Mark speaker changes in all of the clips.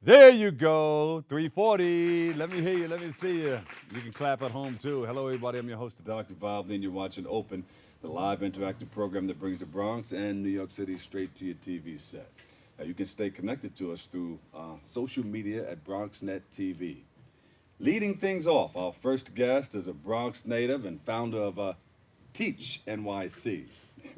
Speaker 1: There you go, 340. Let me hear you. Let me see you. You can clap at home too. Hello, everybody. I'm your host, Dr. Bob, and you're watching Open, the live interactive program that brings the Bronx and New York City straight to your TV set. You can stay connected to us through social media at BronxNet TV. Leading things off, our first guest is a Bronx native and founder of Teach NYC.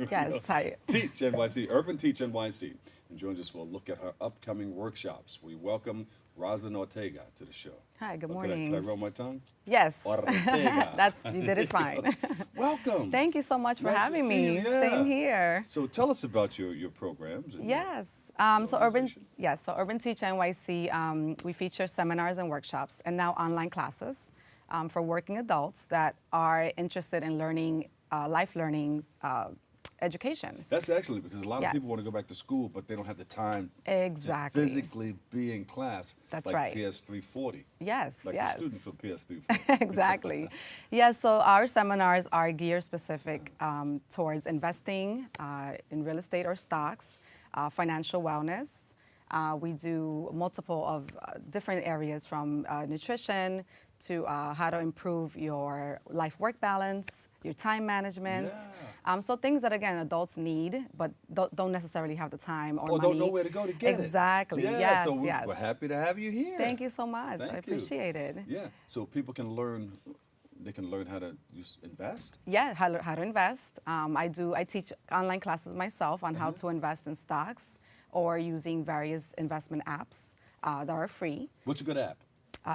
Speaker 2: Yes, hi.
Speaker 1: Teach NYC, Urban Teach NYC, and joins us for a look at her upcoming workshops. We welcome Rosalyn Ortega to the show.
Speaker 2: Hi, good
Speaker 1: Oh,
Speaker 2: morning.
Speaker 1: Can I roll my tongue?
Speaker 2: Yes.
Speaker 1: Ortega.
Speaker 2: You did it fine.
Speaker 1: Welcome.
Speaker 2: Thank you so much for
Speaker 1: Nice to
Speaker 2: having
Speaker 1: see
Speaker 2: me.
Speaker 1: you, yeah.
Speaker 2: Same here.
Speaker 1: So tell us about your programs. And
Speaker 2: Yes.
Speaker 1: your
Speaker 2: So
Speaker 1: organization.
Speaker 2: Urban Teach NYC, we feature seminars and workshops and now online classes for working adults that are interested in learning, life learning education.
Speaker 1: That's excellent because a lot of
Speaker 2: Yes.
Speaker 1: people want to go back to school, but they don't have the time
Speaker 2: Exactly.
Speaker 1: to physically be in class.
Speaker 2: That's
Speaker 1: like
Speaker 2: right.
Speaker 1: PS 340.
Speaker 2: Yes,
Speaker 1: Like
Speaker 2: yes.
Speaker 1: the students for PS 340.
Speaker 2: Exactly. Yes, so our seminars are gear specific towards investing in real estate or stocks, financial wellness. We do multiple of different areas from
Speaker 1: Yeah.
Speaker 2: nutrition to how to improve your life-work balance, your time management. So things that, again, adults need, but don't necessarily have the time or
Speaker 1: Or
Speaker 2: money.
Speaker 1: don't know where to go to get it.
Speaker 2: Exactly,
Speaker 1: Yeah,
Speaker 2: yes,
Speaker 1: so
Speaker 2: yes.
Speaker 1: we're happy to have you here.
Speaker 2: Thank you so much.
Speaker 1: Thank
Speaker 2: I
Speaker 1: you.
Speaker 2: appreciate it.
Speaker 1: Yeah, so people can learn, they can learn how to invest.
Speaker 2: Yeah, how to invest. I teach online classes myself on how to invest in stocks or using various investment apps that are free.
Speaker 1: What's a good app?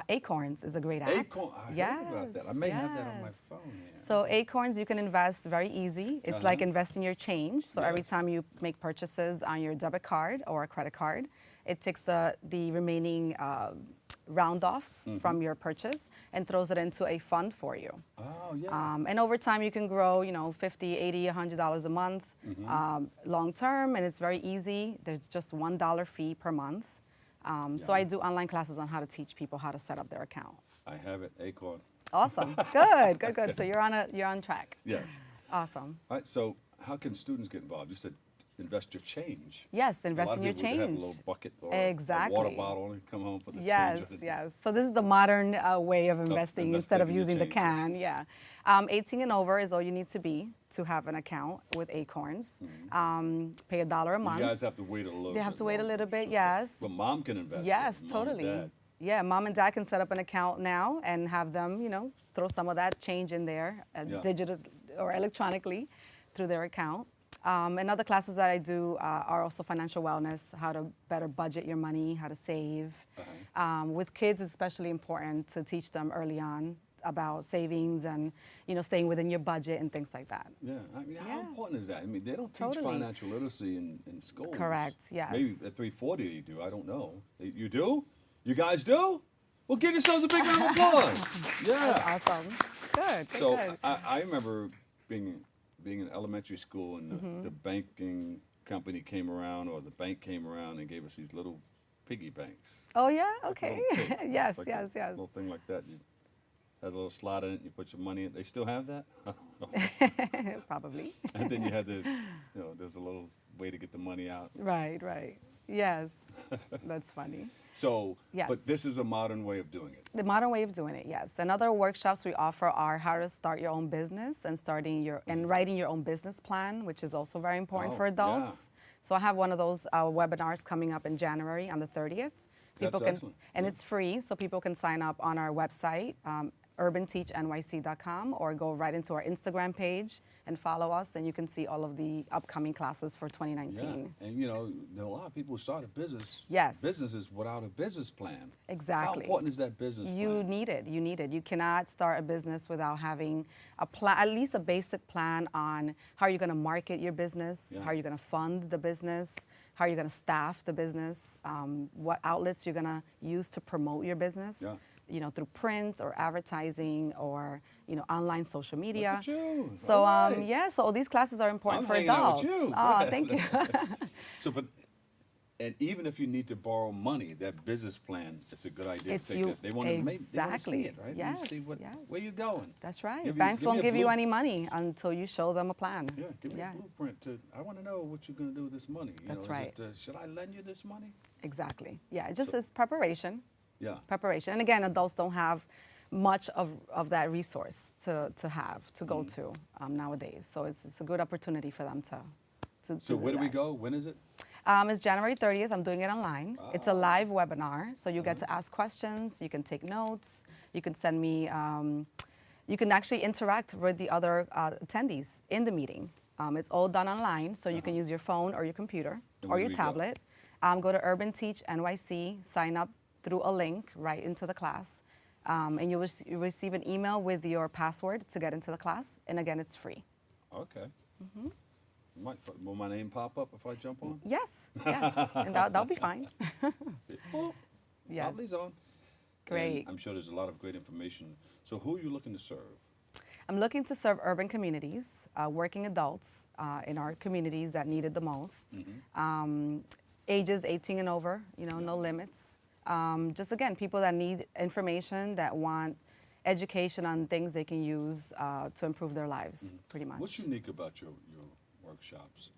Speaker 2: Acorns is a great app.
Speaker 1: Acorn. I heard about that. I may have that on my
Speaker 2: yes.
Speaker 1: phone here.
Speaker 2: So Acorns, you can invest very easy. It's like investing your change. So every
Speaker 1: Yes.
Speaker 2: time you make purchases on your debit card or a credit card, it takes the remaining round-offs from your purchase and throws it into a fund for you.
Speaker 1: Oh, yeah.
Speaker 2: And over time, you can grow, $50, $80, $100 a month long term, and it's very easy. There's just $1 fee per month. So I do online classes on how to teach people how to set up their account.
Speaker 1: I have it, Acorn.
Speaker 2: Awesome. Good. So you're on track.
Speaker 1: Yes.
Speaker 2: Awesome.
Speaker 1: All right, so how can students get involved? You said invest your change.
Speaker 2: Yes, invest
Speaker 1: a lot
Speaker 2: in your
Speaker 1: of people would have a
Speaker 2: change.
Speaker 1: little bucket or
Speaker 2: Exactly.
Speaker 1: a water bottle and come home, put the
Speaker 2: Yes,
Speaker 1: change in it.
Speaker 2: yes. So this is the modern way of investing instead of
Speaker 1: investing your
Speaker 2: using the
Speaker 1: change.
Speaker 2: can. Yeah. 18 and over is all you need to be to have an account with Acorns. Pay $1 a month.
Speaker 1: You guys have to wait a little bit.
Speaker 2: They have to wait a
Speaker 1: longer.
Speaker 2: little bit, yes.
Speaker 1: But mom can invest.
Speaker 2: Yes,
Speaker 1: Mom and
Speaker 2: totally.
Speaker 1: dad.
Speaker 2: Yeah, mom and dad can set up an account now and have them, throw some of that change in there,
Speaker 1: Yeah.
Speaker 2: digital or electronically through their account. And other classes that I do are also financial wellness, how to better budget your money, how to save. With kids, it's especially important to teach them early on about savings and, staying within your budget and things like that.
Speaker 1: Yeah, I mean, how
Speaker 2: Yeah.
Speaker 1: important is that? I mean, they don't teach
Speaker 2: Totally.
Speaker 1: financial literacy in schools.
Speaker 2: Correct, yes.
Speaker 1: Maybe at 340 they do, I don't know. You do? You guys do? Well, give yourselves a big round of applause. Yeah.
Speaker 2: Awesome. Good.
Speaker 1: So
Speaker 2: good.
Speaker 1: I remember being in elementary school and the banking company came around or the bank came around and gave us these little piggy banks.
Speaker 2: Oh, yeah?
Speaker 1: Like a
Speaker 2: Okay.
Speaker 1: little pig. It's
Speaker 2: Yes,
Speaker 1: like
Speaker 2: yes,
Speaker 1: a
Speaker 2: yes.
Speaker 1: little thing like that. Has a little slot in it. You put your money in. They still have that?
Speaker 2: Probably.
Speaker 1: And then you had to, there's a little way to get the money out.
Speaker 2: Right. Yes. That's funny.
Speaker 1: So,
Speaker 2: Yes.
Speaker 1: but this is a modern way of doing it.
Speaker 2: The modern way of doing it, yes. And other workshops we offer are how to start your own business and writing your own business plan, which is also very important
Speaker 1: Oh,
Speaker 2: for adults. So I have one of those webinars coming up in January on the 30th.
Speaker 1: That's excellent.
Speaker 2: And it's free, so people can sign up on our website, urbanteachnyc.com, or go right into our Instagram page and follow us, and you can see all of the upcoming classes for 2019.
Speaker 1: Yeah. And there are a lot of people who start a business.
Speaker 2: Yes.
Speaker 1: Businesses without a business plan.
Speaker 2: Exactly.
Speaker 1: How important is that business
Speaker 2: You
Speaker 1: plan?
Speaker 2: need it. You need it. You cannot start a business without having a plan, at least a basic plan on how you're going to market your business,
Speaker 1: Yeah.
Speaker 2: how you're going to fund the business, how you're going to staff the business, what outlets you're going to use to promote your business.
Speaker 1: Yeah.
Speaker 2: Through print or advertising or online social media.
Speaker 1: Look at you.
Speaker 2: So
Speaker 1: All right.
Speaker 2: so all these classes are important
Speaker 1: I'm
Speaker 2: for
Speaker 1: hanging out
Speaker 2: adults.
Speaker 1: with you.
Speaker 2: Oh,
Speaker 1: Go
Speaker 2: thank you.
Speaker 1: So, but And even if you need to borrow money, that business plan, it's a good idea
Speaker 2: It's
Speaker 1: to take
Speaker 2: you-
Speaker 1: that. They want to see
Speaker 2: exactly.
Speaker 1: it, right?
Speaker 2: Yes,
Speaker 1: See
Speaker 2: yes.
Speaker 1: where you're going.
Speaker 2: That's right.
Speaker 1: Give me-
Speaker 2: Banks
Speaker 1: give
Speaker 2: won't
Speaker 1: me a
Speaker 2: give you
Speaker 1: blue-
Speaker 2: any money until you show them a plan.
Speaker 1: Yeah, give me a blueprint to, I want to know what you're going to do with this money. You
Speaker 2: That's
Speaker 1: know,
Speaker 2: right.
Speaker 1: Is it, should I lend you this money?
Speaker 2: Exactly. Yeah, it just is preparation.
Speaker 1: Yeah.
Speaker 2: Preparation. And again, adults don't have much of that resource to have, to go to nowadays. So it's a good opportunity for them to
Speaker 1: So
Speaker 2: do
Speaker 1: where do we
Speaker 2: that.
Speaker 1: go? When is it?
Speaker 2: It's January 30th. I'm doing it online. It's a live webinar, so you get to ask questions, you can take notes, you can send me, you can actually interact with the other attendees in the meeting. It's all done online, so you can use your phone or your computer
Speaker 1: And
Speaker 2: or
Speaker 1: where
Speaker 2: your
Speaker 1: do we go?
Speaker 2: tablet. Go to Urban Teach NYC, sign up through a link right into the class, and you'll receive an email with your password to get into the class. And again, it's free.
Speaker 1: Okay. Will my name pop up if I jump on?
Speaker 2: Yes, yes, and that'll be fine.
Speaker 1: Well,
Speaker 2: Yes.
Speaker 1: Bobby's on.
Speaker 2: Great.
Speaker 1: And I'm sure there's a lot of great information. So who are you looking to serve?
Speaker 2: I'm looking to serve urban communities, working adults in our communities that need it the most. Ages 18 and over, no limits. Just again, people that need information, that want education on things they can use to improve their lives, pretty much.
Speaker 1: What's unique about your workshops?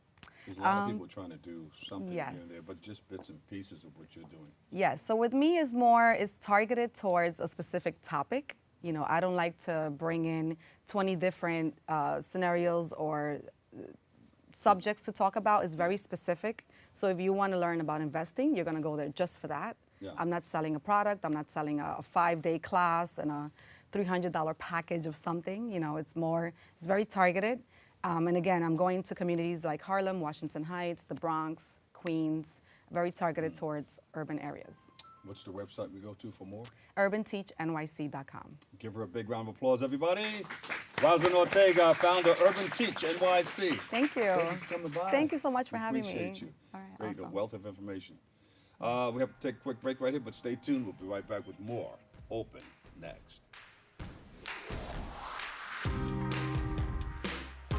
Speaker 1: There's a lot of people trying to do something here
Speaker 2: yes.
Speaker 1: and there, but just bits and pieces of what you're doing.
Speaker 2: Yes, so with me is targeted towards a specific topic. I don't like to bring in 20 different scenarios or subjects to talk about. It's very specific. So if you want to learn about investing, you're going to go there just for that.
Speaker 1: Yeah.
Speaker 2: I'm not selling a product. I'm not selling a 5-day class and a $300 package of something. It's very targeted. And again, I'm going to communities like Harlem, Washington Heights, the Bronx, Queens, very targeted towards urban areas.
Speaker 1: What's the website we go to for more?
Speaker 2: UrbanTeachNYC.com.
Speaker 1: Give her a big round of applause, everybody. Rosalyn Ortega, founder Urban Teach NYC.
Speaker 2: Thank you.
Speaker 1: Thank you for coming by.
Speaker 2: Thank you so much for
Speaker 1: We
Speaker 2: having me.
Speaker 1: appreciate you.
Speaker 2: All right,
Speaker 1: Great,
Speaker 2: awesome.
Speaker 1: a wealth of information. We have to take a quick break right here, but stay tuned. We'll be right back with more Open next.